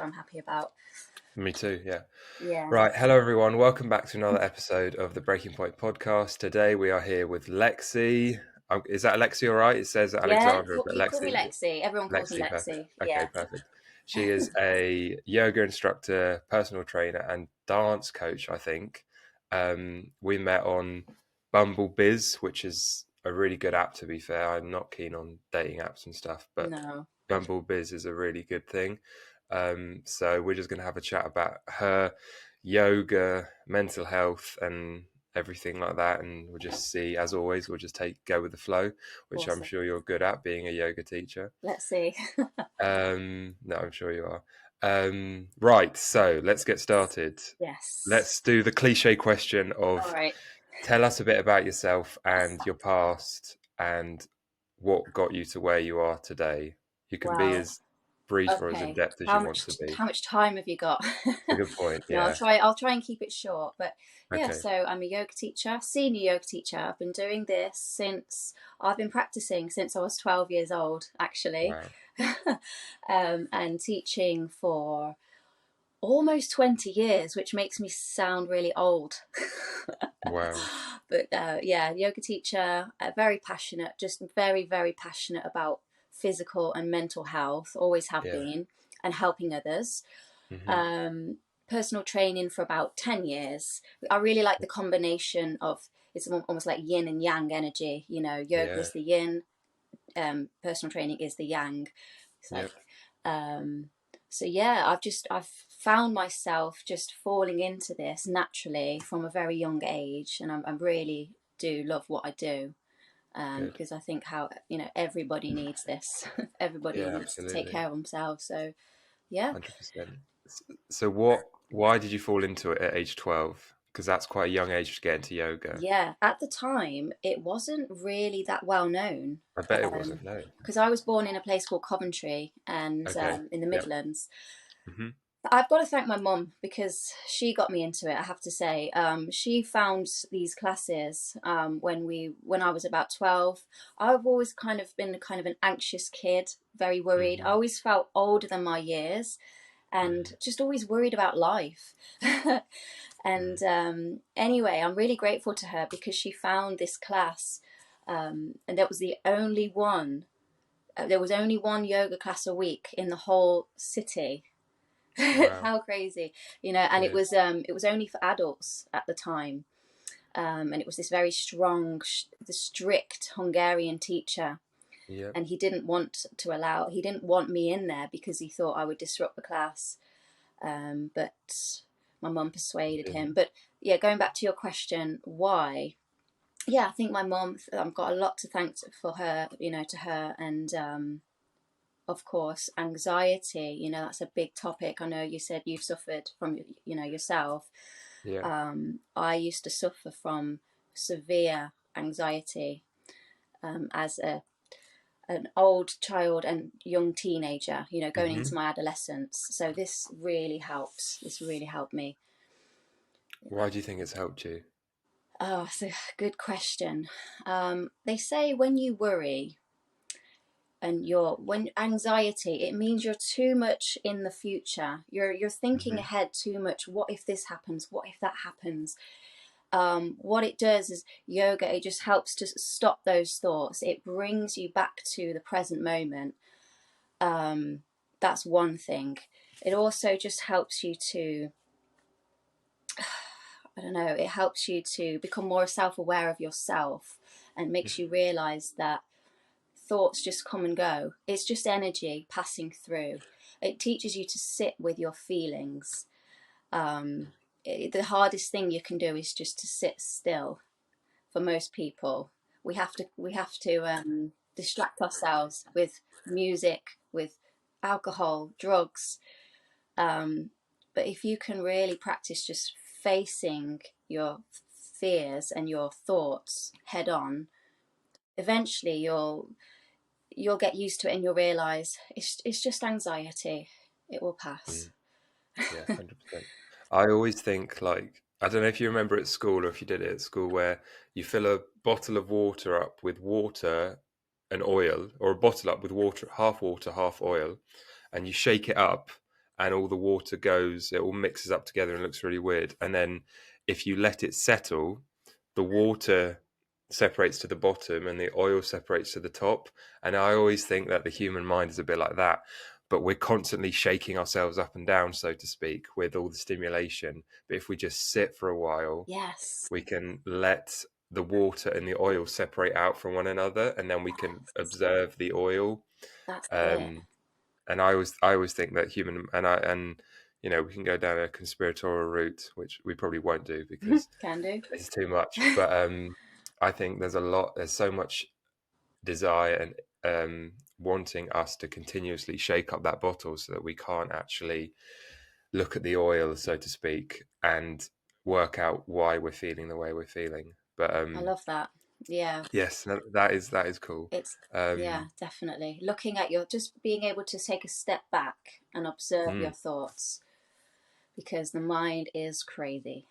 I'm happy about. Me too, yeah. Yeah. Right. Hello, everyone. Welcome back to another episode of the Breaking Point podcast. Today we are here with Lexi. Is that Lexi all right? It says Yeah, Alexandra, but you call me Lexi. Lexi. Everyone calls me Lexi, perfect. Lexi. Okay, Yeah. perfect. She is a yoga instructor, personal trainer, and dance coach, I think. We met on Bumble Biz, which is a really good app, to be fair. I'm not keen on dating apps and stuff, but No. Bumble Biz is a really good thing. So we're just going to have a chat about her yoga, mental health, and everything like that. And we'll just see, as always, we'll just go with the flow, which I'm Awesome. sure you're good at being a yoga teacher. Let's see. No, I'm sure you are. Right, so let's get started. Yes. Let's do the cliche question All of right. tell us a bit about yourself and your past and what got you to where you are today. You can be Wow. as brief or as in Okay. depth as How you want much to be. how much time have you got? A good point. No, I'll Yeah. try I'll try and keep it short. But yeah, Okay. so I'm a yoga teacher, senior yoga teacher. I've been doing this since I've been practicing since I was 12 years old, actually. Wow. And teaching for almost 20 years, which makes me sound really old. Wow. But yeah, yoga teacher, very passionate, just very, very passionate about physical and mental health, always have Yeah. been, and helping others. Hmm. Um, Personal training for about 10 years. I really like the combination of it's almost like yin and yang energy. You know, yoga Yeah. is the yin, personal training is the yang. It's like Yep. um, so yeah, I've found myself just falling into this naturally from a very young age, and I really do love what I do. Good. Because I think how everybody needs this. Everybody Yeah, needs to take absolutely. care of themselves. So yeah, 100%. So why did you fall into it at age 12? Because that's quite a young age to get into yoga. yeah. At the time, it wasn't really that well known. I bet it wasn't, no. Because I was born in a place called Coventry and Okay. in the Yep. Midlands. Hmm. I've got to thank my mum because she got me into it. I have to say, she found these classes when I was about 12. I've always kind of been kind of an anxious kid, very worried. I Hmm. always felt older than my years, and just always worried about life. And anyway, I'm really grateful to her because she found this class, and that was the only one. There was only one yoga class a week in the whole city. Wow. How crazy, and Yeah. it was only for adults at the time. And it was this very strong, the strict Hungarian teacher, Yep. and he didn't want me in there because he thought I would disrupt the class. But my mum persuaded him. Didn't. But yeah, going back to your question, why? Yeah, I think my mum. I've got a lot to thank for her, to her, and of course, anxiety, that's a big topic. I know you said you've suffered from, yourself. Yeah. I used to suffer from severe anxiety as an old child and young teenager, going into Hmm. my adolescence. So this really helped. This really helped me. Why do you think it's helped you? Oh, it's a good question. They say when you worry, and when anxiety, it means you're too much in the future, you're thinking Hmm. ahead too much. What if this happens, what if that happens? What it does is yoga, it just helps to stop those thoughts. It brings you back to the present moment. That's one thing. It also just helps you to, I don't know, it helps you to become more self-aware of yourself, and makes you realize that thoughts just come and go. It's just energy passing through. It teaches you to sit with your feelings. The hardest thing you can do is just to sit still. For most people, we have to distract ourselves with music, with alcohol, drugs. But if you can really practice just facing your fears and your thoughts head on, eventually you'll get used to it, and you'll realize it's just anxiety. It will pass. Mm. Yeah, 100%. I always think like I don't know if you remember at school or if you did it at school where you fill a bottle of water up with water and oil, or a bottle up with water, half oil, and you shake it up, and all the water goes, it all mixes up together and looks really weird. And then if you let it settle, the water separates to the bottom and the oil separates to the top. And I always think that the human mind is a bit like that, but we're constantly shaking ourselves up and down, so to speak, with all the stimulation. But if we just sit for a while, Yes. we can let the water and the oil separate out from one another, and then we can observe the oil. That's it. Um, and I always think that human and we can go down a conspiratorial route, which we probably won't do because Can do. it's too much. But I think there's so much desire and wanting us to continuously shake up that bottle so that we can't actually look at the oil, so to speak, and work out why we're feeling the way we're feeling. But I love that. Yeah. yes, that is cool. It's, yeah, Um, definitely. Looking at just being able to take a step back and observe mm, your thoughts, because the mind is crazy.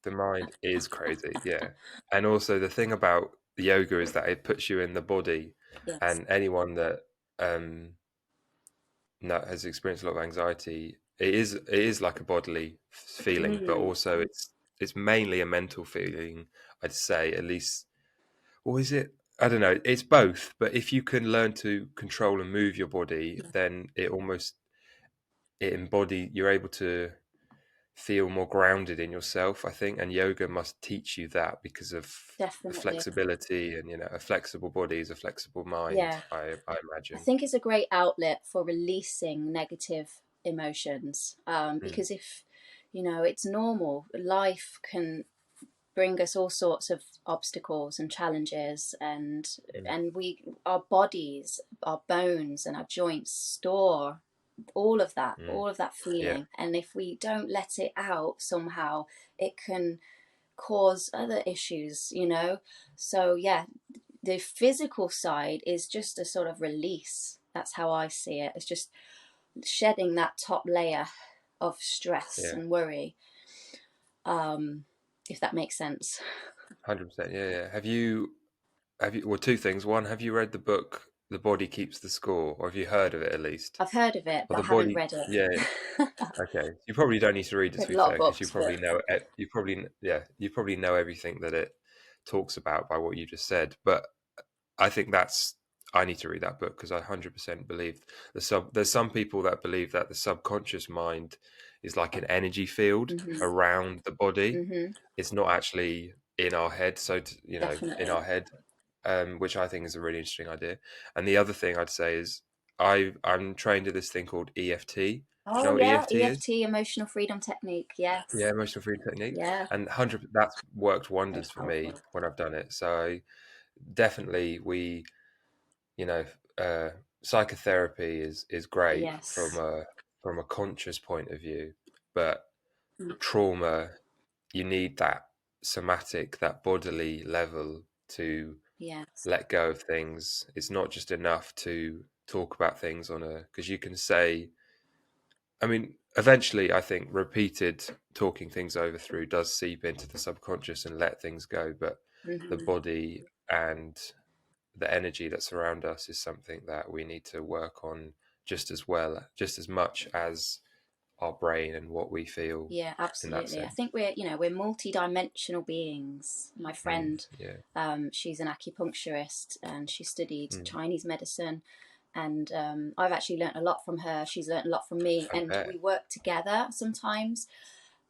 the mind is crazy, yeah. And also the thing about yoga is that it puts you in the body, Yes. and anyone that um, has experienced a lot of anxiety, it is like a bodily feeling, but Mm. also it's mainly a mental feeling, I'd say, at least. Or is it? I don't know. It's both, but if you can learn to control and move your body, then you're able to feel more grounded in yourself, I think. And yoga must teach you that because of the Definitely. flexibility, and a flexible body is a flexible mind, Yeah. I I imagine. think it's a great outlet for releasing negative emotions. Mm, Because if, it's normal, life can bring us all sorts of obstacles and challenges, and mm, our bodies, our bones and our joints store mm. all of that Yeah, feeling, and if we don't let it out somehow, it can cause other issues. So yeah, the physical side is just a sort of release. That's how I see it. It's just shedding that top layer of stress yeah, and worry, um if that makes sense. 100%. Yeah, yeah. Have you? Well, two things. One, have you read the book "The Body Keeps the Score," or have you heard of it at least? I've heard of it, Or but I the haven't body? read it. Yeah. Okay, you probably don't need to read it, to Read a be lot fair, of because you books, probably but know it. You probably know everything that it talks about by what you just said. But I think I need to read that book because I 100% believe There's some people that believe that the subconscious mind is like an energy field mhm, around the body. mhm, It's not actually in our head, in definitely. our head, which I think is a really interesting idea. And the other thing I'd say is I'm trained in this thing called EFT. Do you Oh know what yeah, EFT is? EFT, emotional freedom technique. Yeah, Yes. emotional freedom technique, Yeah. and 100 that's worked Very wonders for powerful. me when I've done it. So definitely, you know, uh, psychotherapy is great Yes. from a conscious point of view, but Mm. trauma, you need that somatic, that bodily level to Yes. let go of things. It's not just enough to talk about things because you can say, I mean, eventually, I think repeated talking things over through does seep into the subconscious and let things go. But the Hmm. body and the energy that's around us is something that we need to work on just as well, just as much as our brain and what we feel Yeah, in that absolutely. I sense. think we're multi-dimensional beings. My friend, Yeah, she's an acupuncturist and she studied mm, Chinese medicine, and I've actually learnt a lot from her. She's learnt a lot from me, I and we bet. work together sometimes.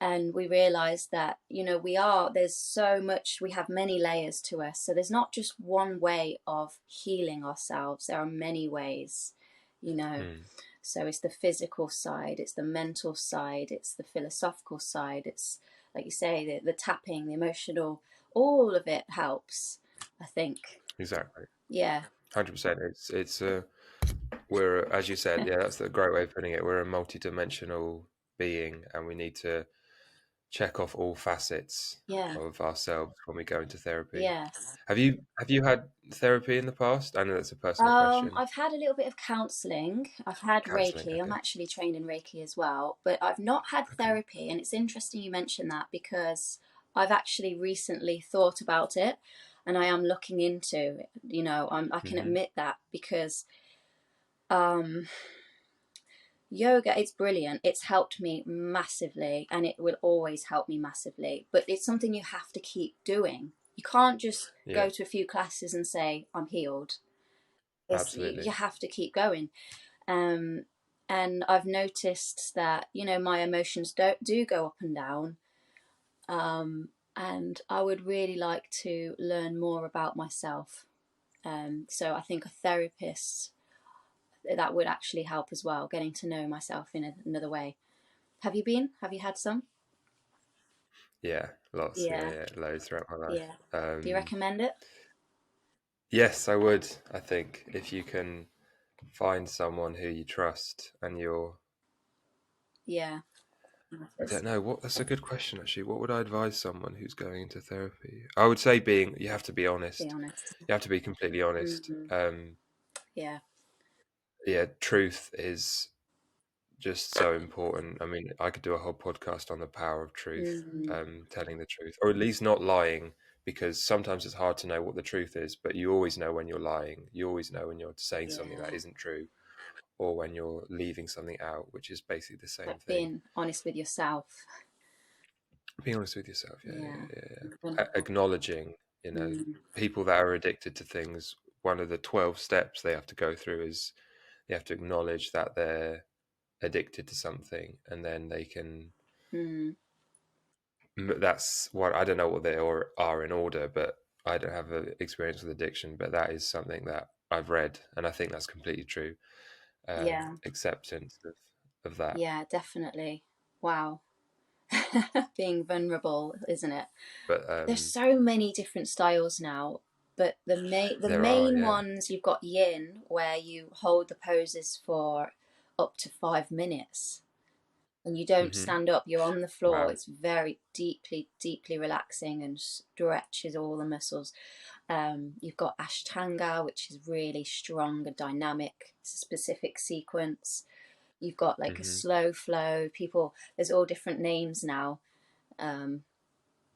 And we realize that there's so much, we have many layers to us, so there's not just one way of healing ourselves, there are many ways. Mm, So it's the physical side, it's the mental side, it's the philosophical side, it's like you say, the tapping, the emotional, all of it helps, I think. exactly. Yeah. 100%. We're, as you said, yeah, that's the great way of putting it. We're a multi-dimensional being, and we need to check off all facets Yeah. of ourselves when we go into therapy. Yes. Have you had therapy in the past? I know that's a personal question. I've had a little bit of counselling. I've had Counseling, Reiki. I'm okay. actually trained in Reiki as well, but I've not had Okay. therapy. And it's interesting you mentioned that, because I've actually recently thought about it, and I am looking into it. I can Hmm. admit that, because um, yoga, it's brilliant. It's helped me massively, and it will always help me massively. But it's something you have to keep doing. You can't just Yeah, go to a few classes and say, I'm healed. You absolutely. have to keep going. Um, and I've noticed that, my emotions do go up and down. And I would really like to learn more about myself. So I think a therapist, that would actually help as well, getting to know myself in another way. Have you been? Have you had some? Yeah, lots. Yeah, Yeah, yeah, loads throughout my life. yeah. Do you recommend it? Yes, I would. I think if you can find someone who you trust and you're, Yeah. I don't know, what that's a good question actually. What would I advise someone who's going into therapy? I would say you have to be Be honest. honest. You have to be completely honest. Mm-hmm. Yeah. Yeah, truth is just so important. I mean, I could do a whole podcast on the power of truth, Mm-hmm. telling the truth, or at least not lying, because sometimes it's hard to know what the truth is, but you always know when you're lying. You always know when you're saying something that Yeah. isn't true, or when you're leaving something out, which is basically the same Like thing. being honest with yourself. Being honest with yourself, yeah, Yeah. yeah, yeah, yeah. Wonderful. Acknowledging, Mm. people that are addicted to things, one of the 12 steps they have to go through is they have to acknowledge that they're addicted to something, and then they can. Mm. That's what I don't know what they are in order, but I don't have an experience with addiction. But that is something that I've read, and I think that's completely true. Yeah. Acceptance of that. Yeah, definitely. Wow. Being vulnerable, isn't it? But There's so many different styles now, but the there are, main yeah. ones, you've got yin, where you hold the poses for up to 5 minutes and you don't Hmm. stand up, you're on the floor. Wow. It's very deeply, deeply relaxing and stretches all the muscles. You've got Ashtanga, which is really strong and dynamic. It's a specific sequence. You've got like a Hmm. slow flow. People, there's all different names now. Um,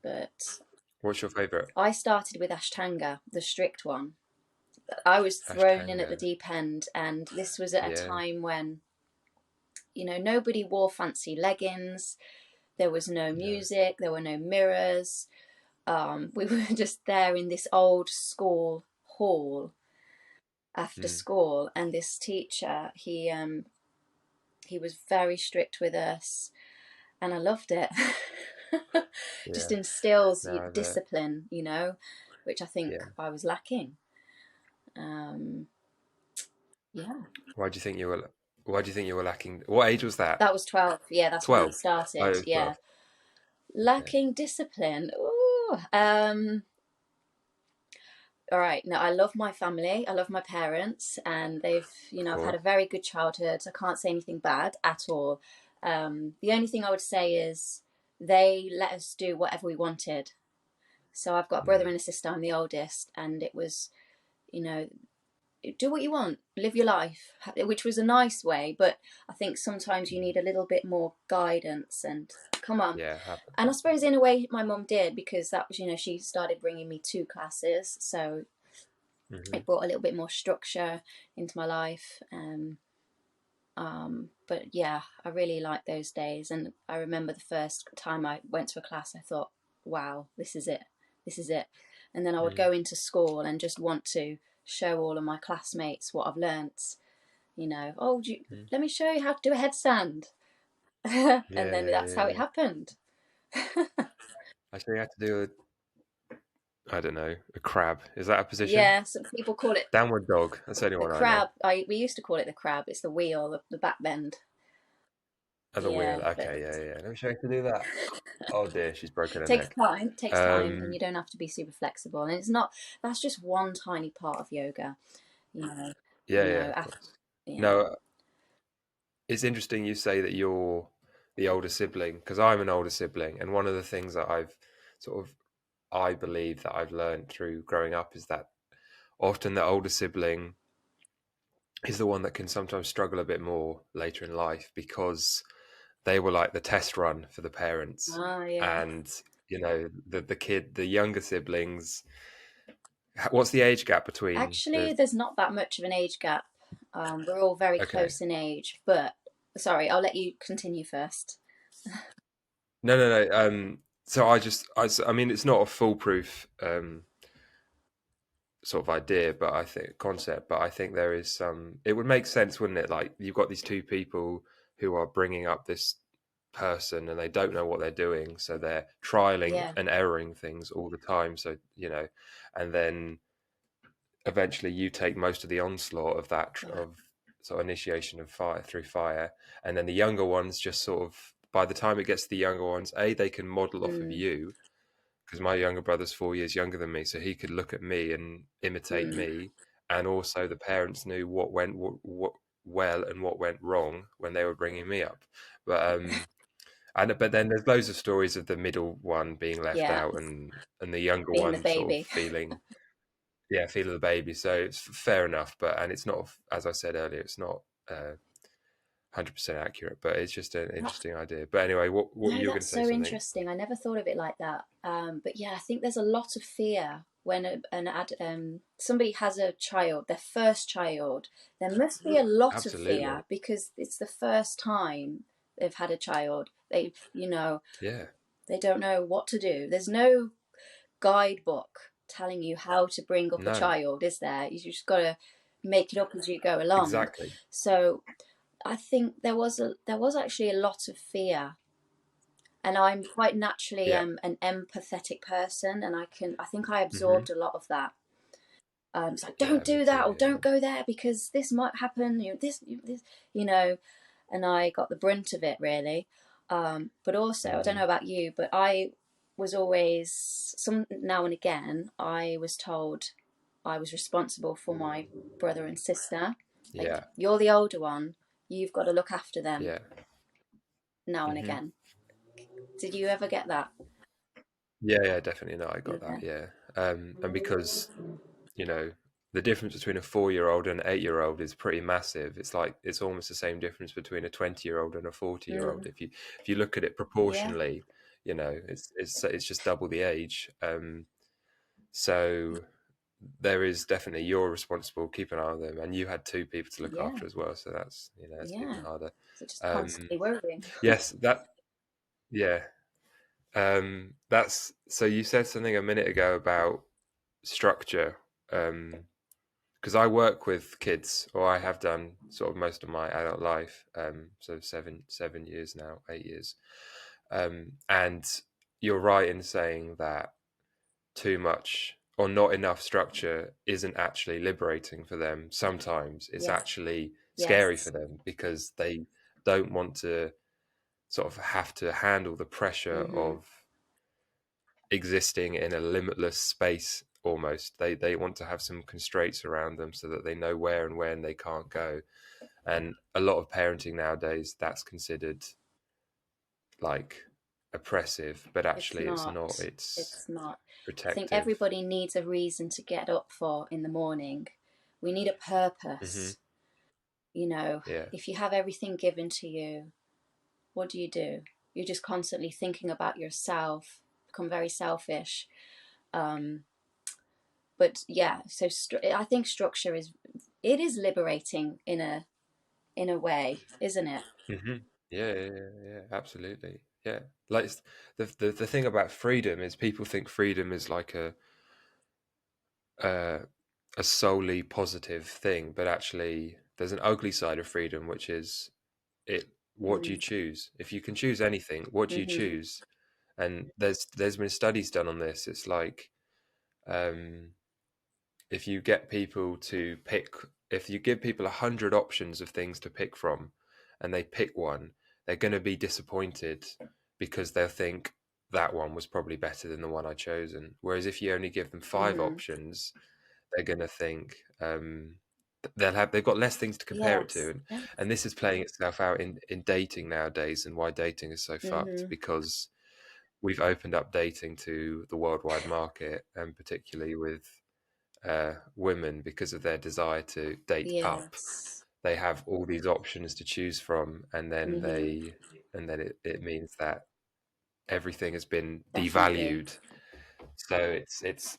but What's your favorite? I started with Ashtanga, the strict one. I was thrown in at the Ashtanga. deep end, and this was at a Yeah. time when, nobody wore fancy leggings. There was no No. music, there were no mirrors. We were just there in this old school hall after Mm. school, and this teacher, he was very strict with us, and I loved it. Just Yeah. instills No, I bet. discipline, which I think Yeah. I was lacking. Um, yeah, Why do you think you were? Why do you think you were lacking? What age was that? that was 12. Yeah, that's when it 12. started. Oh, Yeah, 12. Okay. lacking discipline. Ooh. All right. Now, I love my family. I love my parents, and I've had Cool. a very good childhood. I can't say anything bad at all. The only thing I would say is they let us do whatever we wanted. So I've got a brother Mm. and a sister. I'm the oldest, and it was, you know, do what you want, live your life, which was a nice way. But I think sometimes you Mm. need a little bit more guidance and come on. Yeah. And I suppose in a way my mum did, because that was, she started bringing me 2 classes. So Hmm. it brought a little bit more structure into my life. But yeah, I really liked those days. And I remember the first time I went to a class, I thought, wow, this is it. This is it. And then I would Mm. go into school and just want to show all of my classmates what I've learnt. Oh, Mm. let me show you how to do a headstand. And Yeah. then Yeah. that's how Yeah. it Yeah. happened. Actually, you have to do I don't know, a crab. Is that a position? Yeah, some people call it Downward dog. That's the only the one I know. crab. We used to call it the crab. It's the wheel, the back bend. Other wheel. Yeah, but Okay, yeah, yeah. Let me show you how to do that. Oh dear, she's broken her takes neck. time. Takes time, and Um, you don't have to be super flexible. And it's not. That's just one tiny part of yoga. You know. yeah, yeah, of course. Yeah. No, it's interesting you say that you're the older sibling because I'm an older sibling, and one of the things that sort of I believe that I've learned through growing up is that often the older sibling is the one that can sometimes struggle a bit more later in life because they were like the test run for the parents, Oh yeah. and the younger siblings. What's the age gap between Actually, the? there's not that much of an age gap. We're all very Okay. close in age, but Sorry, I'll let you continue first. No, no, no. So I mean, it's not a foolproof sort of idea, but I think concept. But I think there is some. It would make sense, wouldn't it? Like you've got these two people who are bringing up this person, and they don't know what they're doing, so they're trialing Yeah, and erroring things all the time. So and then eventually you take most of the onslaught of that yeah. of sort of initiation of fire through fire, and then the younger ones just sort of by the time it gets to the younger ones, they can model off of Mm, you because my younger brother's 4 years younger than me, so he could look at me and imitate mm, me, and also the parents knew what went what well and what went wrong when they were bringing me up, but but then there's loads of stories of the middle one being left yeah, out and the younger being the one sort of baby. feeling feeling the baby. So it's fair enough, but and it's not, as I said earlier, it's not 100% accurate, but it's just an interesting idea. But anyway, what No, you were going that's to say so something? interesting. I never thought of it like that. But yeah, I think there's a lot of fear when somebody has a child, their first child. There must be a lot of Absolutely, fear because it's the first time they've had a child. yeah, They don't know what to do. There's no guidebook telling you how to bring up a no, child, is there? You just got to make it up as you go along. exactly, So I think there was actually a lot of fear, and I'm quite naturally yeah, an empathetic person, and I think I hmm, absorbed a lot of that. It's like, yeah, don't me do that, too, or don't go there because this might happen. This, you know, and I got the brunt of it really. But also, I don't hmm, know about you, but I was always some now and again I was told I was responsible for my brother and sister. Like, yeah, you're the older one, you've got to look after them yeah, now and hmm, again. Did you ever get that? yeah, yeah, definitely. No, I got that. Yeah. Yeah, and because you know the difference between a 4-year-old and an 8-year-old is pretty massive. It's like it's almost the same difference between a 20-year-old and a 40-year-old. Mm. If you look at it Yeah. proportionally, it's just double the age. So there is definitely you're responsible. Keep an eye on them, and you had two people to look Yeah. after as well. So that's that's even Yeah. harder. So just Um, constantly worrying. yes, yeah. That's so you said something a minute ago about structure. Because I work with kids, or I have done sort of most of my adult life. So 7 years now, 8 years. And you're right in saying that too much or not enough structure isn't actually liberating for them. Sometimes it's Yeah. actually scary for Yes. them because they don't want to sort of have to handle the pressure Mhm. of existing in a limitless space almost. They want to have some constraints around them so that they know where and when they can't go. And a lot of parenting nowadays that's considered like oppressive, but It's actually it's not. not. It's It's not. I think protective. everybody needs a reason to get up for in the morning. We need a Hmm. purpose. You know, Yeah. if you have everything given to you, what do? You're just constantly thinking about yourself, become very selfish. Um, but yeah, so I think structure is liberating in a way, isn't it? Hmm. Yeah, yeah, yeah, yeah, absolutely. Yeah, like the thing about freedom is people think freedom is like uh, a solely positive thing, but actually there's an ugly side of freedom, which is it. What do you Mm. choose? If you can choose anything, what do you Mhm. choose? And there's been studies done on this. It's like um, if you get people to pick, if you give people 100 options of things to pick from, and they pick one, they're going to be disappointed because they'll think that one was probably better than the one I chosen. Whereas if you only give them five Mhm. options, they're going to think they've got less things to compare it to, Yes. Yeah. and this is playing itself out in dating nowadays, and why dating is so fucked Mhm. because we've opened up dating to the worldwide market, and particularly with women because of their desire to date up. Yes. They have all these options to choose from, and then Mhm. it means that everything has been Definitely. devalued. So it's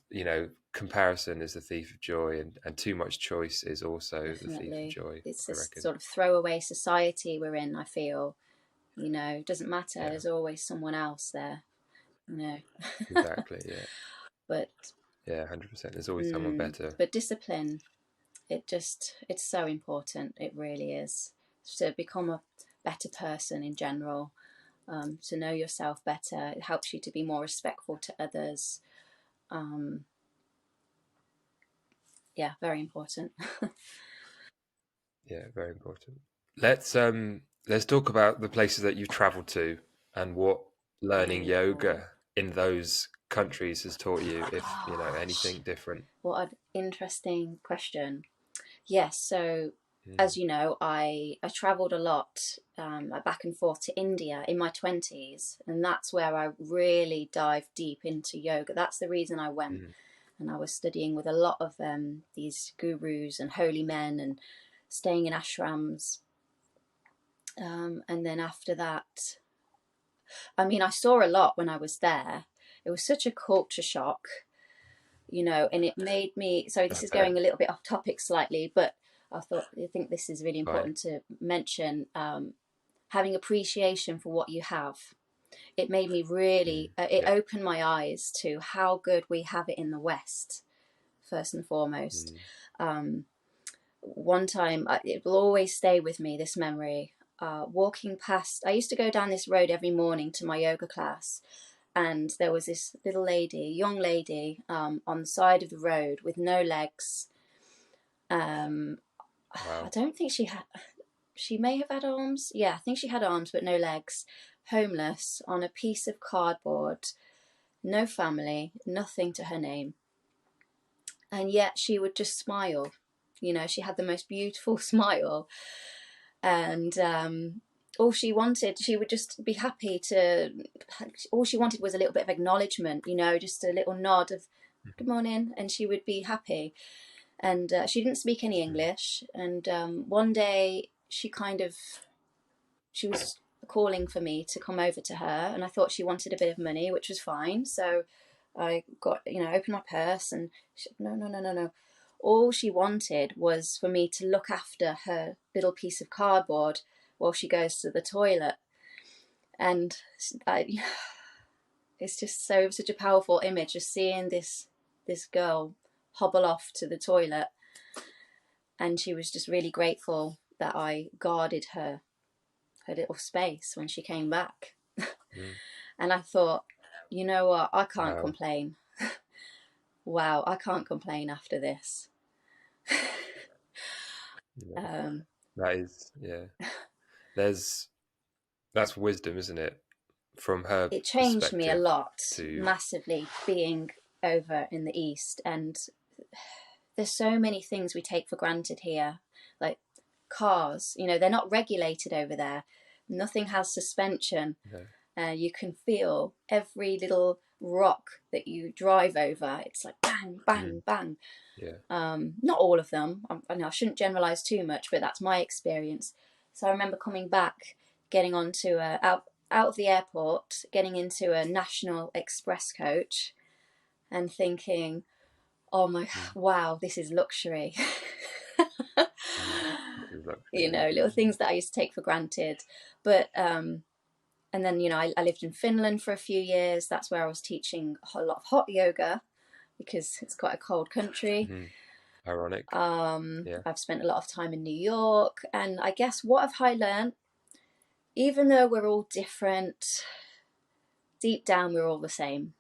comparison is the thief of joy, and too much choice is also the thief of Definitely. joy, It's I this reckon. sort of throwaway society we're in, I feel. It doesn't matter. Yeah, There's always someone else there, you know. exactly. Yeah, But yeah, 100%. There's always someone better. but discipline, it's so important. It really is. To become a better person in general, to know yourself better. It helps you to be more respectful to others. Um, yeah, very important. Yeah, very important. Let's talk about the places that you've traveled to and what learning Oh yoga in those countries has taught you, if you know gosh, anything different. what an interesting question. Yes, so Mm, as you know, I travelled a lot, back and forth to India in my 20s, and that's where I really dived deep into yoga. That's the reason I went, mm, and I was studying with a lot of these gurus and holy men, and staying in ashrams. And then after that, I mean, I saw a lot when I was there. It was such a culture shock, and it made me. So I this is bet. going a little bit off topic slightly, but I think this is really Fine. important to mention. Having appreciation for what you have. It made me really. It Yeah. opened my eyes to how good we have it in the West. First and foremost, Mm, um, one time it will always stay with me. This memory. Walking past, I used to go down this road every morning to my yoga class, and there was this little lady, young lady, on the side of the road with no legs. Um, I wow. don't think she had. She may have had arms. Yeah, I think she had arms but no legs. Homeless on a piece of cardboard. No family, nothing to her name. And yet she would just smile. She had the most beautiful smile. And all she wanted, she would just be happy to. All she wanted was a little bit of acknowledgement, just a little nod of good morning, and she would be happy. And she didn't speak any Mm, English. And one day she was calling for me to come over to her, and I thought she wanted a bit of money, which was fine. So I got, opened my purse, and she said, no, no, no, no, no. All she wanted was for me to look after her little piece of cardboard while she goes to the toilet. And I, it's just such a powerful image, just seeing this girl hobble off to the toilet, and she was just really grateful that I guarded her little space when she came back. mm. And I thought, you know what? I can't Wow. complain. Wow, I can't complain after this. Yeah. um, That is, yeah. There's that's wisdom, isn't it? From her it changed me a perspective lot, to massively, being over in the East. And there's so many things we take for granted here, like cars. They're not regulated over there. Nothing has suspension. no. You can feel every little rock that you drive over. It's like bang, Mm, bang, bang. yeah. Not all of them. I shouldn't generalize too much, but that's my experience. So I remember coming back, getting onto out of the airport, getting into a National Express coach, and thinking, "Oh my, Mm, wow, this is luxury." mm. This is luxury, yeah. Little things that I used to take for granted. But and then I lived in Finland for a few years. That's where I was teaching a lot of hot yoga because it's quite a cold country. Mm. Ironic. Yeah. I've spent a lot of time in New York, and I guess what have I learned? Even though we're all different, deep down we're all the same.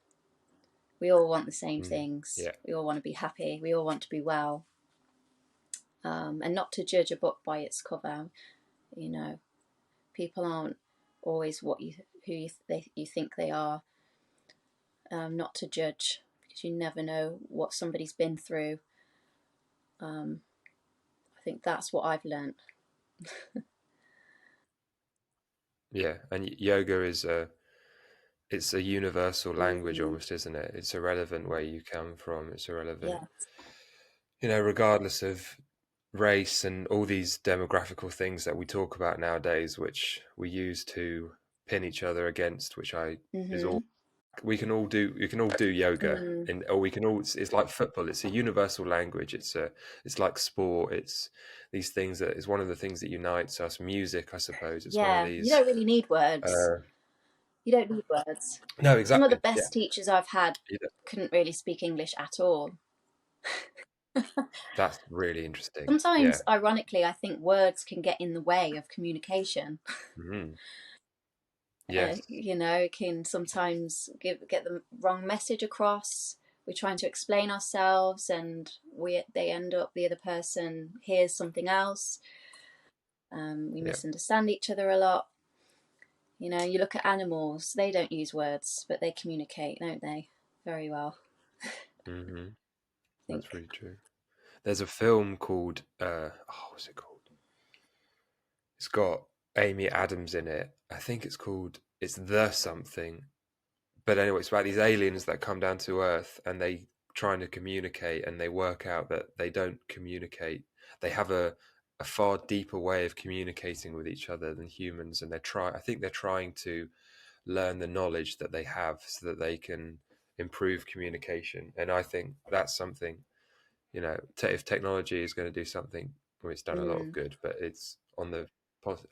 We all want the same Mm, things. yeah. We all want to be happy. We all want to be well, and not to judge a book by its cover. You know, People aren't always you think they are. Not to judge, because you never know what somebody's been through. Um, I think that's what I've learned. Yeah. And yoga is it's a universal language Mm, almost, isn't it? It's irrelevant where you come from. It's irrelevant, yeah. regardless of race and all these demographical things that we talk about nowadays, which we use to pin each other against, which I is all Mhm. we can all do yoga, Mm. and or we can all, it's like football, it's a universal language, it's like sport, it's these things that is one of the things that unites us. Music, I suppose, it's one of Yeah, you these don't really need words. uh You don't need words. no, Some of the exactly, yeah. best teachers I've had couldn't really speak English at all. That's really interesting, yeah. Sometimes, ironically, I think words can get in the way of communication. Mm, yes. You know, it can sometimes get the wrong message across. We're trying to explain ourselves, and they end up, the other person hears something else. We Yeah. misunderstand each other a lot. You know, you look at animals; they don't use words, but they communicate, don't they? Very well, Hmm. I That's think. really true. There's a film called what's it called? It's got Amy Adams in it. I think it's The Something. But anyway, it's about these aliens that come down to Earth, and they trying to communicate, and they work out that they don't communicate. They have a far deeper way of communicating with each other than humans, and I think they're trying to learn the knowledge that they have so that they can improve communication. And I think that's something, if technology is going to do something, well, it's done a lot of Mm, good, but it's on the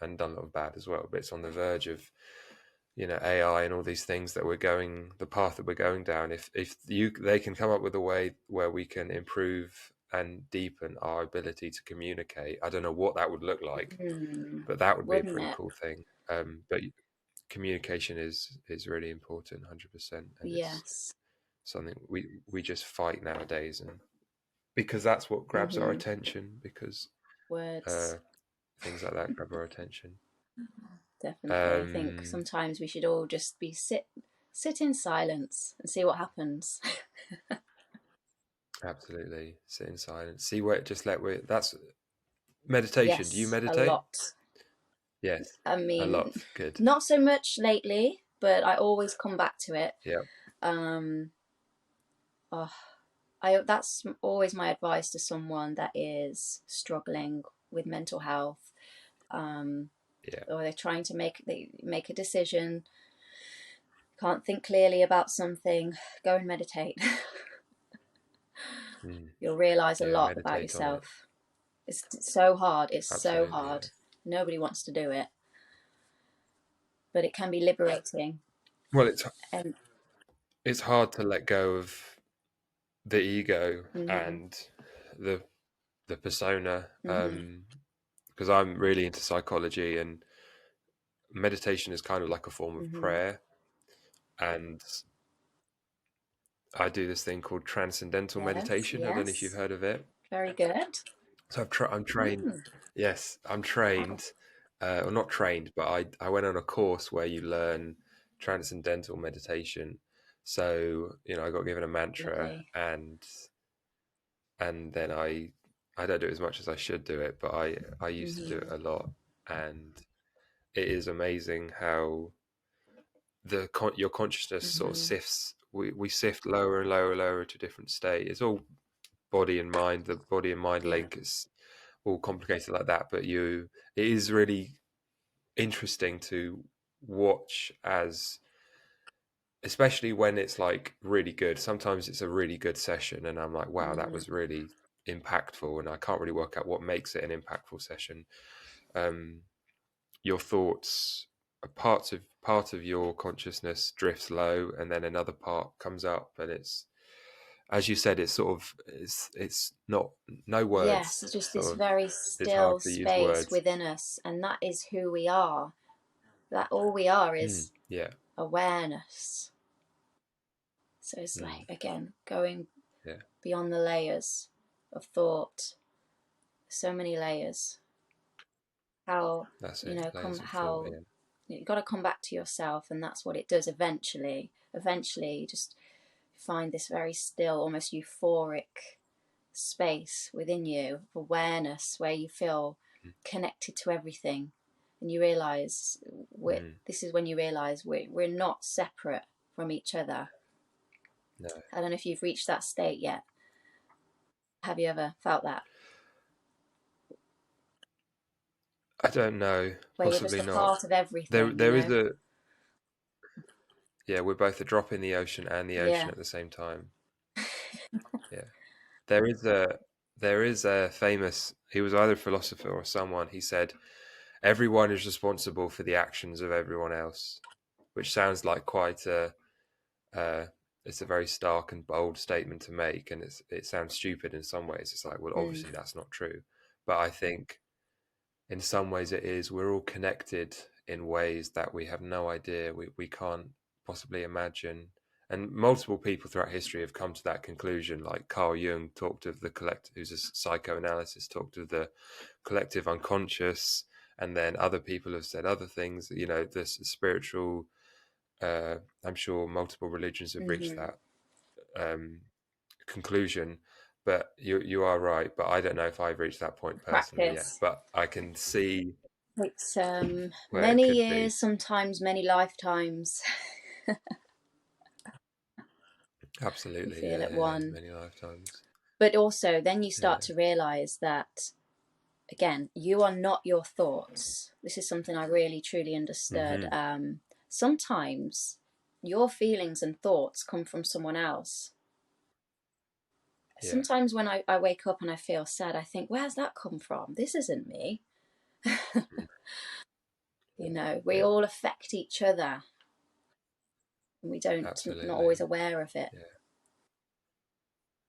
and done a lot of bad as well. But it's on the verge of, AI and all these things that the path that we're going down. If they can come up with a way where we can improve and deepen our ability to communicate, I don't know what that would look like, mm, but that would be a wouldn't pretty it? cool thing. But communication is really important, 100%, and it's Yes. something we just fight nowadays, and because that's what grabs our Hmm. attention, because uh, Words. things like that grab our attention. Definitely. I think Um, sometimes we should all just sit in silence and see what happens. Absolutely, sit in silence, see where, just let where that's meditation. Do you Yes, a meditate? lot. Yes, I a lot. mean, Good. not so much lately, but I always come back to it. Yeah. Um, oh, I that's always my advice to someone that is struggling with mental health, um, Yeah. or they're trying to make a decision, can't think clearly about something. Go and meditate. Mm. You'll realize a Yeah, lot about meditate on it. yourself. It's so hard. It's so Absolutely, hard. yeah. Nobody wants to do it, but it can be liberating. Well, And it's hard to let go of the ego mhm, and the persona, mhm, because I'm really into psychology, and meditation is kind of like a form of mhm. prayer. And I do this thing called transcendental Yes, meditation. I don't know if you've yes. heard of it. Very good. So I'm trained. Mm, Yes, I'm trained. Well, not trained, but I went on a course where you learn transcendental meditation. So I got given a mantra, lovely. and then I don't do it as much as I should do it, but I used to do it Mhm, a lot, and it is amazing how your consciousness sort of mhm. sifts. We sift lower and lower and lower to a different state. It's all body and mind. The body and mind Yeah. link is all complicated like that, but it is really interesting to watch, as especially when it's like really good. Sometimes it's a really good session and I'm like, wow, that Mhm, was really impactful, and I can't really work out what makes it an impactful session. um your thoughts, a part of your consciousness drifts low, and then another part comes up, and it's, as you said, it's sort of, it's not, no yes, words, it's just this sort of, very it's hard still to use space words. within us, and that is who we are. That all we are Mm, is yeah. awareness. So it's Mm, like, again, going yeah. beyond the layers of thought. So many layers. How, That's you it. know, Layers come of thought. how Yeah. you've got to come back to yourself, and that's what it does eventually. Eventually, you just find this very still, almost euphoric space within you of awareness where you feel connected to everything, and you realize Mm, this is when you realize we're not separate from each other. no, I don't know if you've reached that state yet. Have you ever felt that, I don't know. where you're just Possibly a not. part of There, everything, you there is know? a Yeah, we're both a drop in the ocean and the ocean Yeah. at the same time. Yeah. There is a there is a famous, he was either a philosopher or someone, he said everyone is responsible for the actions of everyone else, which sounds like quite a uh, it's a very stark and bold statement to make, and it sounds stupid in some ways. It's like, well, Mm. obviously that's not true, but I think in some ways it is. We're all connected in ways that we have no idea, we can't possibly imagine. And multiple people throughout history have come to that conclusion. Like Carl Jung talked of the collective, who's a psychoanalyst, talked of the collective unconscious, and then other people have said other things. You know, this spiritual. I'm sure multiple religions have reached Mm-hmm. that um, conclusion. But you are right. But I don't know if I've reached that point personally yet. Practice. But I can see It's where it many could be. years, sometimes many lifetimes. You Absolutely, feel yeah, at yeah, one. many lifetimes. But also, then you start Yeah. to realize that, again, you are not your thoughts. This is something I really, truly understood. Mm-hmm. Sometimes your feelings and thoughts come from someone else. Yeah. Sometimes when I wake up and I feel sad, I think, where's that come from? This isn't me. Mm. You know, we Yeah. all affect each other, and we don't, not Absolutely. always aware of it. Yeah.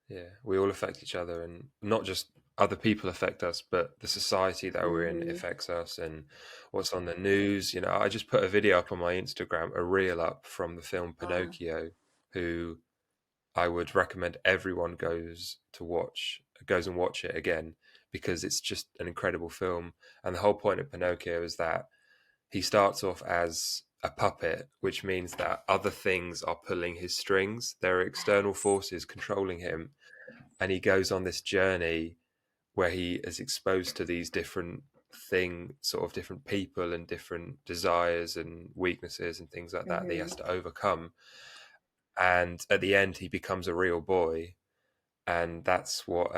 Yeah. We all affect each other, and not just other people affect us, but the society that we're in Mm-hmm. affects us, and what's on the news. You know, I just put a video up on my Instagram, a reel up from the film Wow. Pinocchio, who I would recommend everyone goes and watch it again, because it's just an incredible film. And the whole point of Pinocchio is that he starts off as a puppet, which means that other things are pulling his strings. There are external Yes. forces controlling him, and he goes on this journey where he is exposed to these sort of different people and different desires and weaknesses and things like that he Mm-hmm. has to overcome. And at the end, he becomes a real boy, and that's what.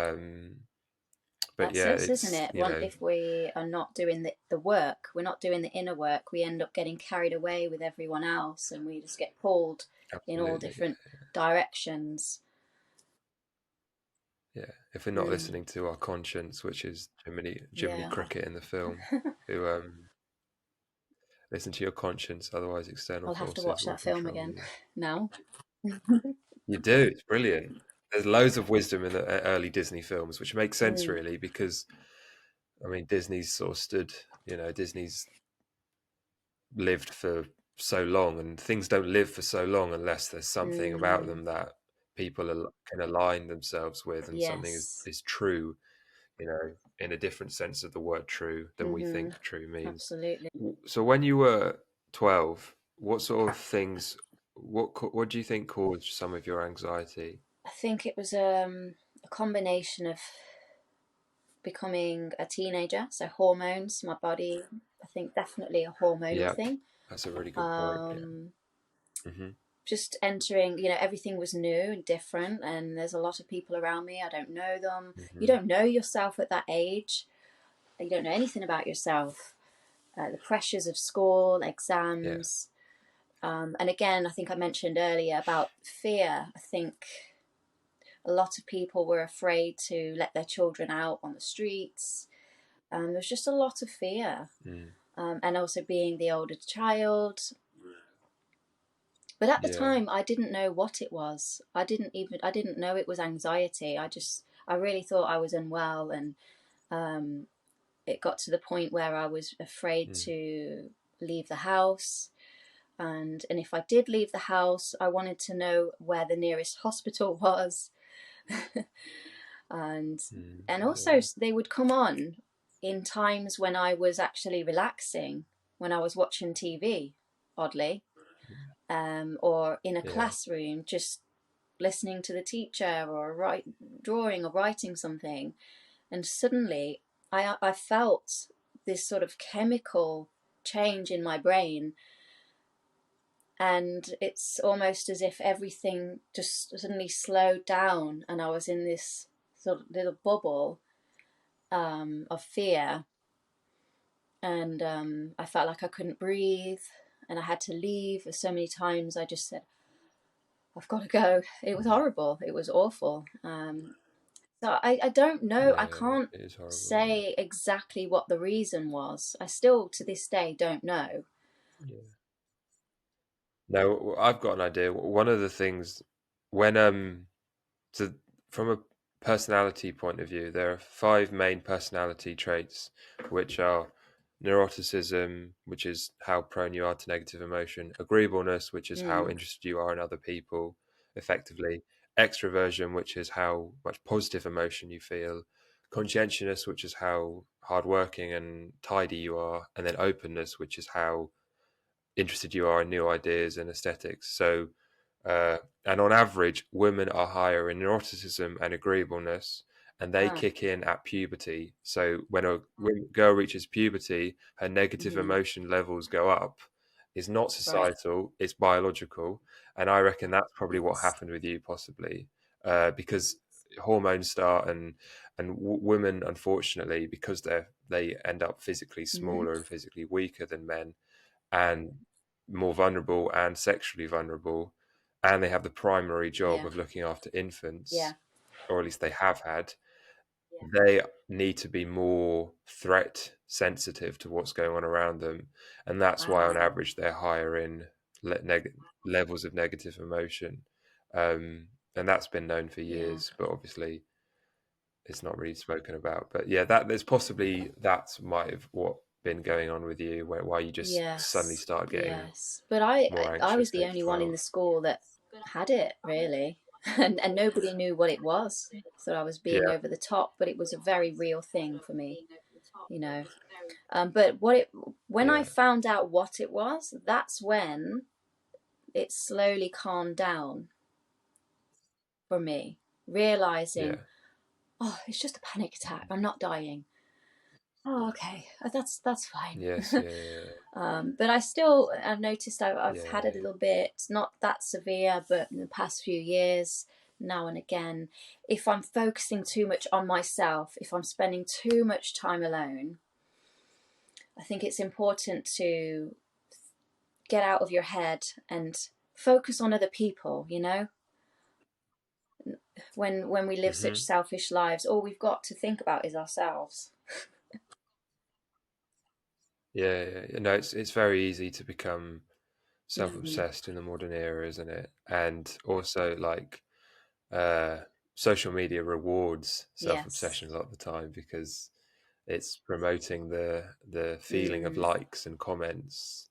But That's yeah, us, isn't it's it? If we are not doing the work, we're not doing the inner work, we end up getting carried away with everyone else, and we just get pulled in all absolutely, different directions. yeah. If we're not Mm, listening to our conscience, which is Jiminy yeah, Cricket in the film, who listen to your conscience, otherwise external I'll have to forces watch will that film control again you. now. You do. It's brilliant. There's loads of wisdom in the early Disney films, which makes sense Mm, really, because I mean Disney's sort of stood. You know, Disney's lived for so long, and things don't live for so long unless there's something about mm, them that people can align themselves with, and something yes. is true. You know, in a different sense of the word true than we Mm-hmm. think true means. Absolutely. So when you were 12, what sort of things? What do you think caused some of your anxiety? I think it was a combination of becoming a teenager, so hormones, my body. I think definitely a hormonal Yep, thing. that's a really good point. Yeah. Um, Hmm. just entering, everything was new and different, and there's a lot of people around me. I don't know them. You Hmm. don't know yourself at that age. You don't know anything about yourself. The pressures of school, Yeah. exams, and again, I think I mentioned earlier about fear. I think a lot of people were afraid to let their children out on the streets. There's just a lot of fear, Mm. and also being the older child. But at the Yeah. time, I didn't know what it was. I didn't know it was anxiety. I really thought I was unwell, and um, it got to the point where I was afraid Mm. to leave the house. And if I did leave the house, I wanted to know where the nearest hospital was. and Mm. and also Yeah. they would come on in times when I was actually relaxing, when I was watching TV, oddly, or in a Yeah. classroom, just listening to the teacher, or drawing or writing something, and suddenly I felt this sort of chemical change in my brain, and it's almost as if everything just suddenly slowed down, and I was in this sort of little bubble of fear, and I felt like I couldn't breathe, and I had to leave so many times. I just said, I've got to go. It was horrible. It was awful. So I don't know. I Yeah, can't it is horrible. say exactly what the reason was. I still to this day don't know. Yeah. Yeah. No, I've got an idea. One of the things when so from a personality point of view, there are five main personality traits, which are neuroticism, which is how prone you are to negative emotion; agreeableness, which is how Mm, interested you are in other people, effectively; extroversion, which is how much positive emotion you feel; conscientiousness, which is how hardworking and tidy you are; and then openness, which is how interested you are in new ideas and aesthetics. So, uh, and on average, women are higher in neuroticism and agreeableness, and they ah, kick in at puberty. So when a girl reaches puberty, her negative mm, emotion levels go up. It's not right. societal; it's biological, and I reckon that's probably what Yes. happened with you, possibly, because hormones start and women, unfortunately, because they end up physically Hmm. smaller and physically weaker than men and more vulnerable and sexually vulnerable, and they have the primary job Yeah. of looking after Yeah. infants, or at least they have had, they need to be more threat sensitive to what's going on around them. And that's why, on Wow. average, they're higher in levels of negative emotion. And that's been known for Yeah. years, but obviously it's not really spoken about. But yeah, that there's possibly that's might have what been going on with you, why you just suddenly Yes. start getting Yes. But I, more I was anxious the age only one in 12. the school that had it really, and nobody knew what it was. Thought I was being Yeah. over the top, but it was a very real thing for me, you know. But what it when I Yeah. found out what it was, that's when it slowly calmed down for me, realizing, Yeah. oh, it's just a panic attack. I'm not dying. Oh, okay, that's fine. Yes. Yeah. Yeah. But I've noticed I've Yeah. had a Yeah. little bit, not that severe, but in the past few years, now and again, if I'm focusing too much on myself, if I'm spending too much time alone, I think it's important to get out of your head and focus on other people, you know? When we live such Hmm. selfish lives, all we've got to think about is ourselves. Yeah. Yeah. Yeah. No, it's very easy to become Mm, self-obsessed in the modern era, isn't it? And also, like, uh, social media rewards yes. self-obsession a lot of the time because it's promoting the feeling of Mm, likes and comments,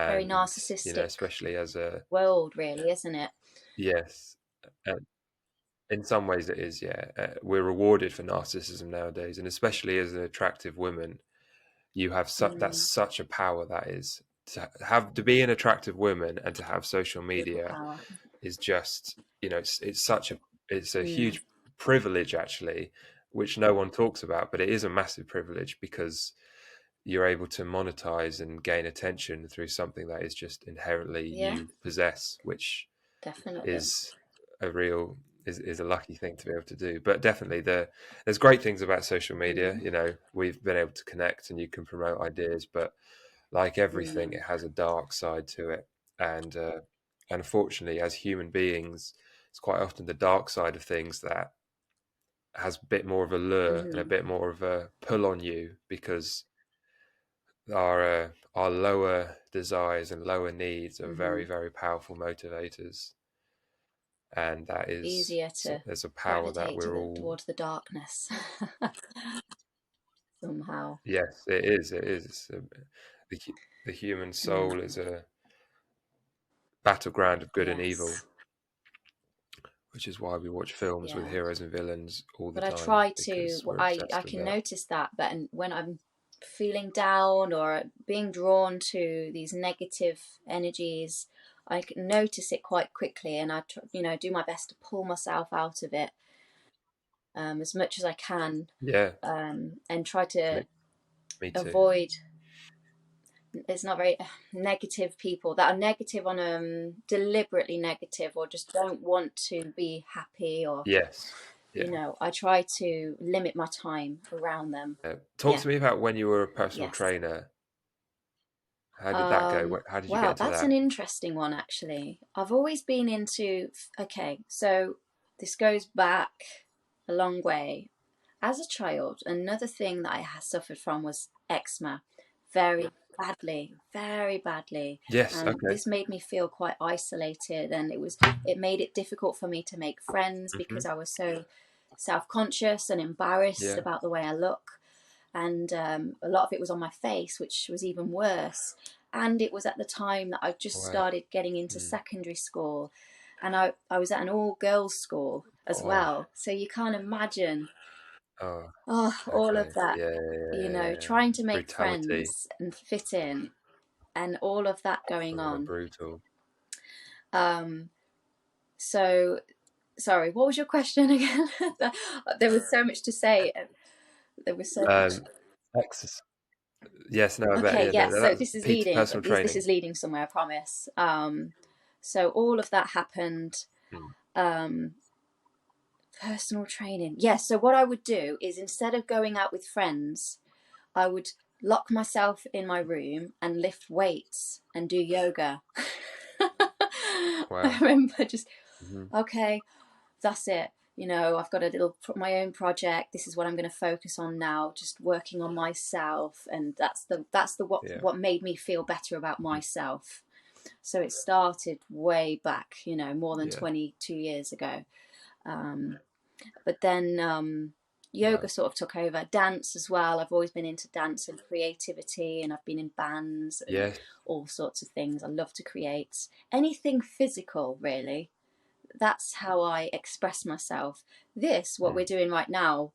very and narcissistic especially as a world, really, isn't it? yes, in some ways it is. Yeah, we're rewarded for narcissism nowadays, and especially as an attractive woman, you have that's Mm, such a power that is to be an attractive woman and to have social media superpower. is just it's such a it's a Mm, huge privilege actually, which no one talks about, but it is a massive privilege because you're able to monetize and gain attention through something that is just inherently yeah, you possess, which definitely. is a real is a lucky thing to be able to do. But definitely there's great things about social media. Mm, We've been able to connect and you can promote ideas, but like everything, mm, it has a dark side to it. And unfortunately, as human beings, it's quite often the dark side of things that has a bit more of a lure and a mm-hmm, bit more of a pull on you because our lower desires and lower needs are mm-hmm. very, very powerful motivators, and that is Easier to there's a power that gravitate we're all. towards the darkness somehow. Yes, it is. It is. The, the human Mm, soul is a battleground of good and evil, yes, which is why we watch films with yeah. heroes and villains all the But I time try to. because we're I obsessed with can that. notice that, but when I'm feeling down or being drawn to these negative energies, I can notice it quite quickly, and do my best to pull myself out of it as much as I can, Yeah, and try to me, me too. avoid. It's not very negative people that are negative on deliberately negative or just don't want to be happy or Yes, yeah. I try to limit my time around them. Talk Yeah. to me about when you were a personal Yes. trainer. How did that go? How did you get Wow, into that's an that? interesting one, actually. I've always been into, okay, so this goes back a long way. As a child, another thing that I had suffered from was eczema very badly, very badly. Yes. And Okay. this made me feel quite isolated, and it made it difficult for me to make friends Hmm. because I was so self-conscious and embarrassed Yeah. about the way I look. And a lot of it was on my face, which was even worse. And it was at the time that I just Wow. started getting into Mm. secondary school, and I was at an all-girls school as Oh. well. So you can't imagine, Oh. all Okay. of that, Yeah. Yeah. Yeah. Yeah. trying to make Brutality. friends and fit in, and all of that going Oh, on. brutal. Um, so, sorry, what was your question again? There was so much to say. There was so much. Exercise. Yes. No. I bet. Okay, Yeah. No, yes. no, So that's this is Peter leading. personal This training. is leading somewhere, I promise. So all of that happened. Mm. Um, Personal training. Yes. So what I would do is, instead of going out with friends, I would lock myself in my room and lift weights and do yoga. I Wow. remember just, Hmm. okay, that's it. I've got a little my own project. This is what I'm going to focus on now. Just working on myself, and that's the Yeah. what made me feel better about Mhm. myself. So it started way back, more than Yeah. 22 years ago. Um, but then yoga Wow. sort of took over. Dance as well. I've always been into dance and creativity, and I've been in bands and Yes. all sorts of things. I love to create anything physical, really. That's how I express myself. What Mm. we're doing right now,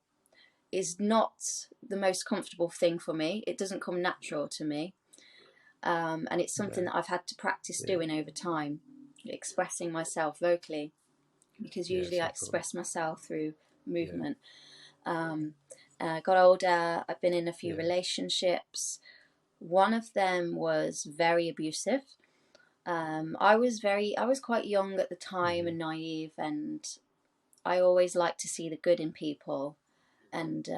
is not the most comfortable thing for me. It doesn't come natural to me. And it's something No. that I've had to practice Yeah. doing over time, expressing myself vocally, because usually Yes. I Of course. express myself through Yeah. movement. Um, I got older. I've been in a few Yeah. relationships. One of them was very abusive. I was quite young at the time Hmm. and naive, and I always like to see the good in people, and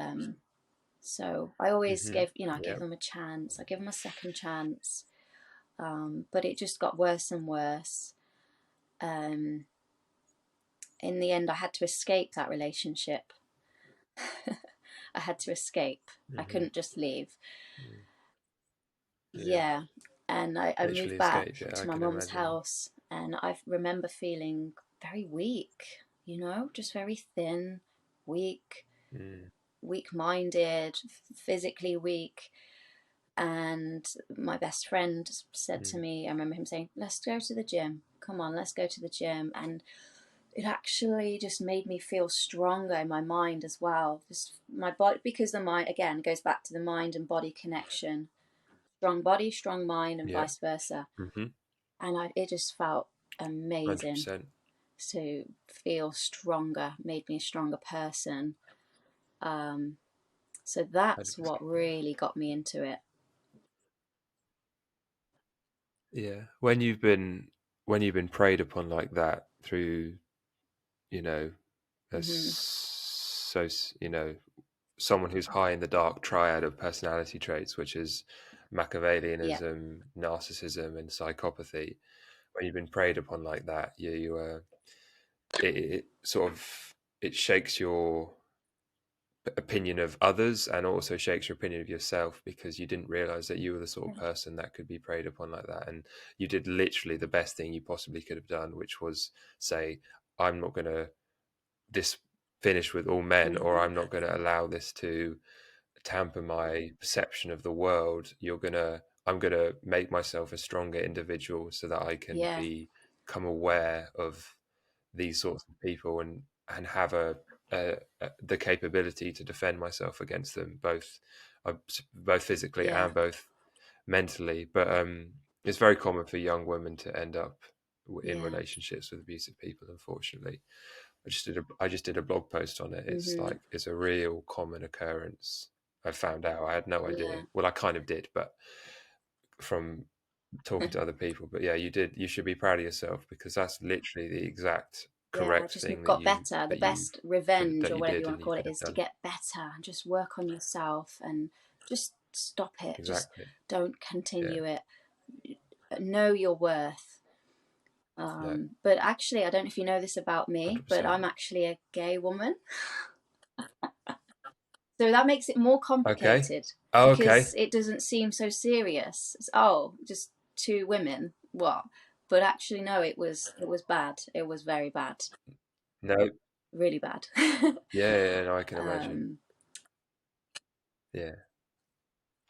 so I always Hmm. I gave Yeah. them a chance. I gave them a second chance, but it just got worse and worse. Um, in the end, I had to escape that relationship. I had to escape. I Hmm. couldn't just leave. Mm. Yeah. Yeah, and I moved Literally back escape. Yeah. to I my can mum's imagine. house, and I remember feeling very weak. Just very thin, weak, Mm. weak-minded, physically weak. And my best friend said to Mm. me, I remember him saying, "Let's go to the gym. Come on, let's go to the gym." And it actually just made me feel stronger in my mind as well. Just my body, because the mind, again, goes back to the mind and body connection. Strong body, strong mind, and Yeah. vice versa. Hmm. And it just felt amazing 100%. to feel stronger, made me a stronger person. Um, so that's what 100%. really got me into it. Yeah. When you've been preyed upon like that through, you know, as Hmm. so someone who's high in the dark triad of personality traits, which is Yeah, Machiavellianism, narcissism, and psychopathy. When you've been preyed upon like that, it sort of it shakes your opinion of others and also shakes your opinion of yourself because you didn't realize that you were the sort of person that could be preyed upon like that, and you did literally the best thing you possibly could have done, which was say, I'm not going to this finish with all men, or hmm, I'm not going to allow this to tamper my perception of the world. I'm gonna make myself a stronger individual so that I can yeah, become aware of these sorts of people and have the capability to defend myself against them, both physically yeah, and both mentally. But it's very common for young women to end up in yeah, relationships with abusive people, unfortunately. I just did a blog post on it. It's hmm, like it's a real common occurrence. I found out. I had no idea. yeah, Well, I kind of did, but from talking to other people. But yeah, you did. You should be proud of yourself because that's literally the exact yeah. I correct just thing got better. The that you best revenge, that or you whatever did you want and to you call it, could have is to done. get better and just work on yourself and just stop it. Just Exactly. don't Yeah. continue it. know your worth. No. But actually, I don't know if you know this about me, but 100%. I'm actually a gay woman. So that makes it more Okay. complicated Oh, because okay. it doesn't seem so serious. It's, oh, just two women. What? But actually, no. It was bad. It was very bad. No. Really bad. Yeah, no, I can imagine. um, Yeah.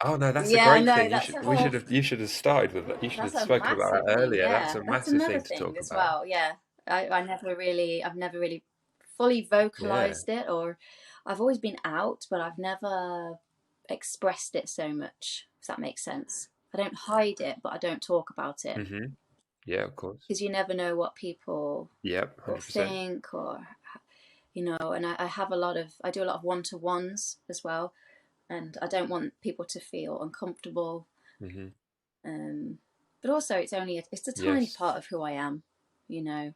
Oh no, that's a yeah, great no, thing. that's a whole. You should have started with that. You should That's have a spoken about massive that thing. earlier. That's Yeah, a that's massive another thing to thing talk as about. well. Yeah, I've never really fully Yeah. vocalized it, or I've always been out, but I've never expressed it so much. If that makes sense. I don't hide it, but I don't talk about it Mm-hmm. Yeah, of course. because you never know what people Yep, will 100%. think, or and I have I do a lot of one-to-ones as well, and I don't want people to feel uncomfortable. Mm-hmm. Um, but also, it's a tiny Yes, part of who I am. You know,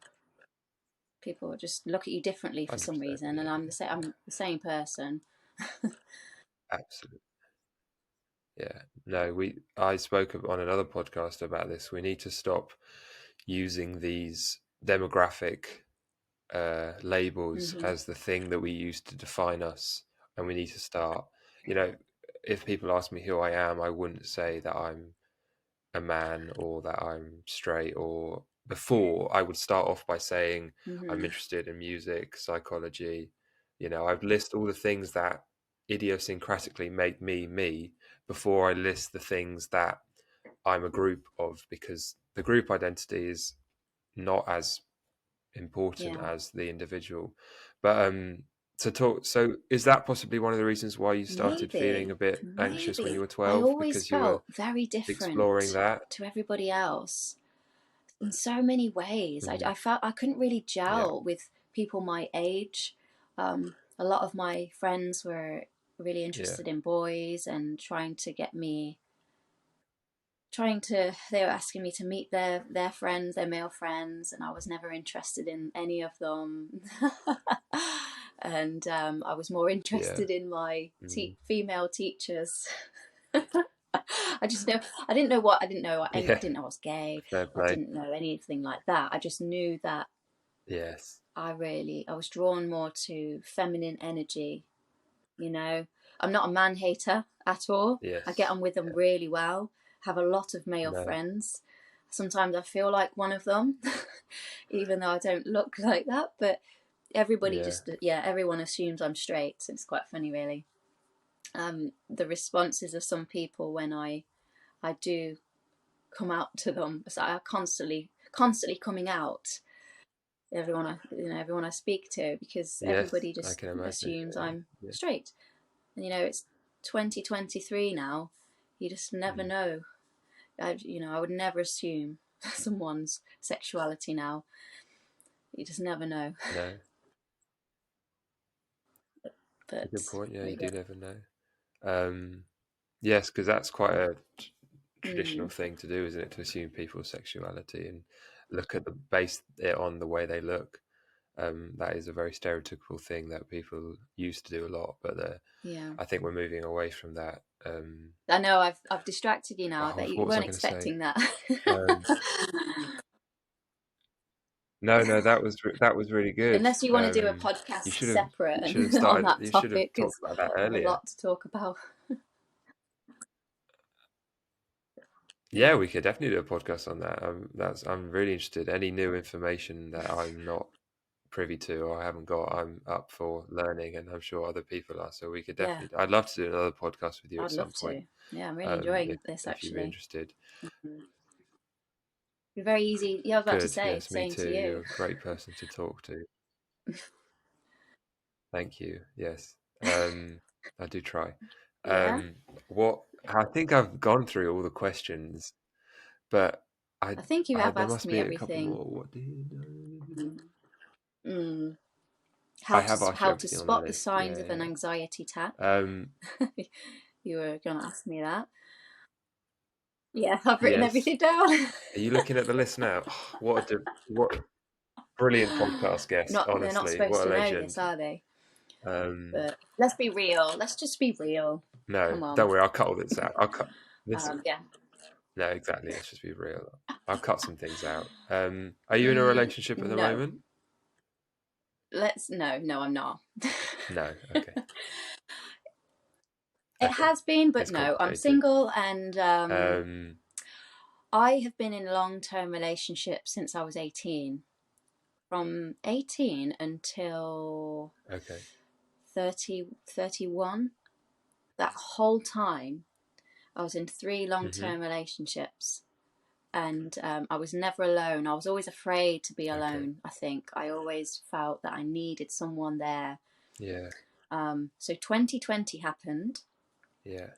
people just look at you differently for some 100%. reason, Yeah, and I'm the same person. absolutely. Yeah. No, I spoke on another podcast about this. We need to stop using these demographic labels Hmm. as the thing that we use to define us, and we need to start. You know, if people ask me who I am, I wouldn't say that I'm a man or that I'm straight. Or before, I would start off by saying I'm Hmm. interested in music, psychology. You know, I'd list all the things that idiosyncratically make me me before I list the things that I'm a group of, because the group identity is not as important Yeah, as the individual. But to talk, so is that possibly one of the reasons why you started feeling a bit anxious when you maybe. were I 12, always because you were felt very exploring different that? to everybody else in so many ways. Hmm. I felt I couldn't really Yeah, gel with people my age. A lot of my friends were really yeah, interested in boys and they were asking me to meet their friends, their male friends, and I was never interested in any of them. And I was more yeah. interested in my Mm. female teachers. I just know I didn't know what I didn't know any I Yeah, didn't know I was gay. fair I play. didn't know anything like that. I just knew that Yes, I was drawn more to feminine energy. You know, I'm not a man hater at all. I get yes, on with them yeah, really well. Have a lot of male no, friends. Sometimes I feel like one of them, even though I don't look like that. But yeah, everyone assumes I'm straight. So it's quite funny, really. The responses of some people when I do come out to them, so I constantly coming out. Everyone I speak to, because yes. everybody I just can imagine. assumes I'm Yeah, straight. And it's 2023 now. You just yeah. never know. I would never assume someone's sexuality now. You just never know. No, it's a good But point. Yeah, there you you go. do never know. Yes, because that's quite a traditional Mm, thing to do, isn't it? To assume people's sexuality and look at the base it on the way they look. That is a very stereotypical thing that people used to do a lot, but yeah. I think we're moving away from that. I know I've distracted you now. I Oh, bet you what was I weren't going to say? expecting that. Um, no, no, that was really good. Unless you want to do a podcast separate You should have and on started. that You should have topic, talked because about that I have a earlier. lot to talk about. Yeah, Yeah, we could definitely do a podcast on that. I'm really interested. Any new information that I'm not privy to or I haven't got, I'm up for learning, and I'm sure other people are. So we could yeah, definitely. I'd love to do another podcast with you at I'd some love point, to. Yeah, I'm really enjoying this if you'd be actually. interested. Mm. You're very easy. Yeah, I was about to Good. say, Yes, me same too. to you. You're a great person to talk to. Thank you. Yes, I do try. Yeah, Um, what I think I've gone through all the questions, but I, I think you have there asked must me be a couple everything. more. What do you know? Mm. I have asked you How to everything on the spot the list. signs of an Yeah, anxiety attack. yeah. You were going to ask me that. Yeah, I've written Yes. everything down. Are you looking at the list now? Oh, what a brilliant podcast guest! Not They're not Honestly, supposed what a to know this, legend. are they? Um, But let's be real. Let's just be real. no, Come on. don't worry. I'll cut all this out. I'll cut this. Yeah. No, exactly. Let's just be real. I'll cut some things out. Are you in a relationship at the No. moment? No, I'm not. No. Okay. It Okay. has been, but It's no, I'm complicated. single, and Um. I have been in a long-term relationship since I was 18. From 18 until Okay. 31. That whole time, I was in 3 Mhm. long-term relationships, and I was never alone. I was always afraid to be Okay. alone. I think I always felt that I needed someone there. Yeah. So 2020 happened. Yeah.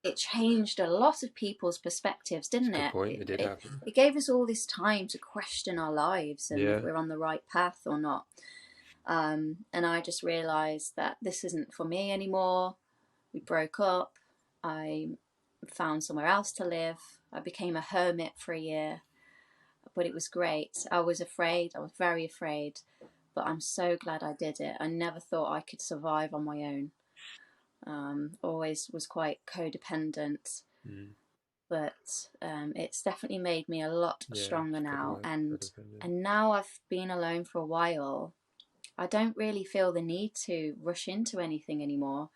It changed a lot of people's perspectives, It's a didn't good it? point. It did happen. It gave us all this time to question our lives and if Yeah. we're on the right path or not. And I just realised that this isn't for me anymore. We broke up. I found somewhere else to live. I became a hermit for a year, but it was great. I was afraid. I was very afraid, but I'm so glad I did it. I never thought I could survive on my own. Always was quite codependent, Mm. but it's definitely made me a lot Yeah. stronger It's a good now. word. And Codependent. now I've been alone for a while. I don't really feel the need to rush into anything anymore.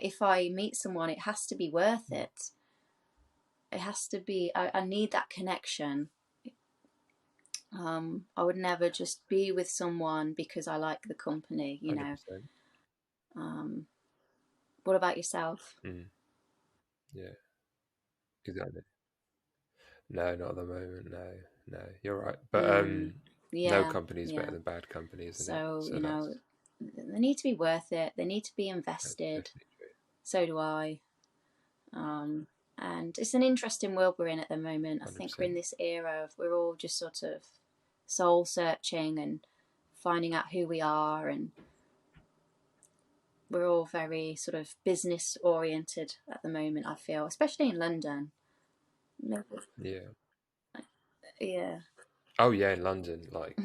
If I meet someone, it has to be worth it. It has to be. I need that connection. I would never just be with someone because I like the company. 100%. What about yourself? Mm. Yeah. Exactly. No, not at the moment. No. No. You're right. But no Yeah, company is better yeah. than bad company, isn't it? So, So that's they need to be worth it. They need to be invested. definitely true. So do I. Um, and it's an interesting world we're in at the moment. I think we're 100%. in this era of we're all just sort of soul searching and finding out who we are, and we're all very sort of business oriented at the moment, I feel, especially in London. Yeah. Yeah. Oh yeah, in London, like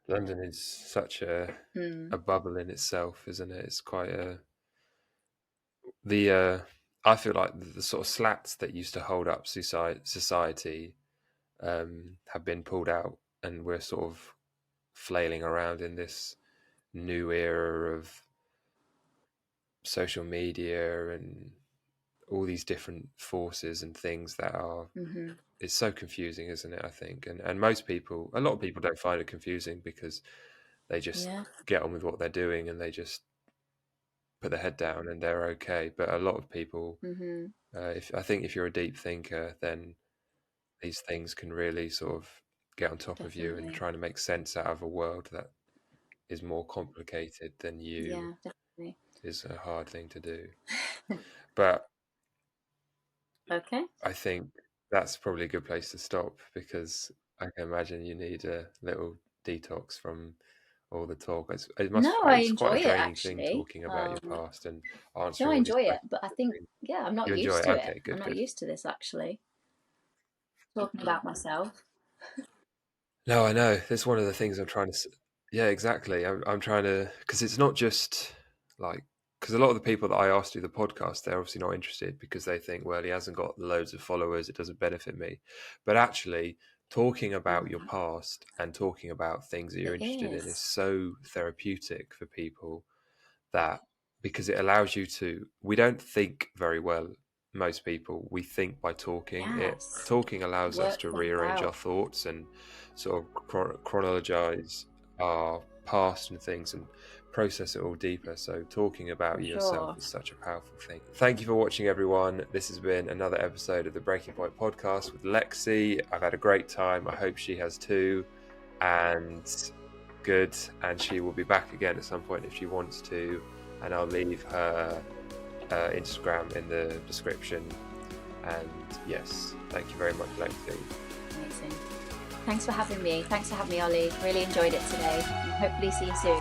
London is such a Mm. bubble in itself, isn't it? It's quite a the I feel like the sort of slats that used to hold up society have been pulled out, and we're sort of flailing around in this new era of social media and all these different forces and things that are Mm-hmm. it's so confusing, isn't it? I think, and most people, a lot of people don't find it confusing because they just Yeah. get on with what they're doing and they just put their head down and they're okay. But a lot of people, Mm-hmm. if I think if you're a deep thinker, then these things can really sort of get on top of you, and Definitely. trying to make sense out of a world that is more complicated than you Yeah, definitely. is a hard thing to do. But Okay. I think that's probably a good place to stop, because I can imagine you need a little detox from all the talk. No, I It's quite enjoy a it draining thing actually. talking about your past and No, I answering all these enjoy it, questions. but I think, yeah, I'm not You enjoy used it? to it. Okay, I'm good, not good. used to this actually, talking about myself. No, I know. That's one of the things I'm trying to. Yeah, exactly. I'm trying to, because it's not just like, because a lot of the people that I asked to do the podcast, they're obviously not interested because they think, well, he hasn't got loads of followers, it doesn't benefit me. But actually, talking about your Mm, past and talking about things that you're it interested in is is. so therapeutic for people, that because it allows you to, we don't think very well, most people, we think by talking. It Yes. talking allows us Work to things rearrange our out. thoughts and sort of chronologize our past and things and process it all deeper. So talking about For yourself sure. is such a powerful thing. Thank you for watching, everyone. This has been another episode of the Breaking Point podcast with Lexi. I've had a great time. I hope she has too. And good, and she will be back again at some point if she wants to, and I'll leave her Instagram in the description. And yes, thank you very much, Lexi. Amazing. Thanks for having me. Thanks for having me, Ollie. Really enjoyed it today. And hopefully see you soon.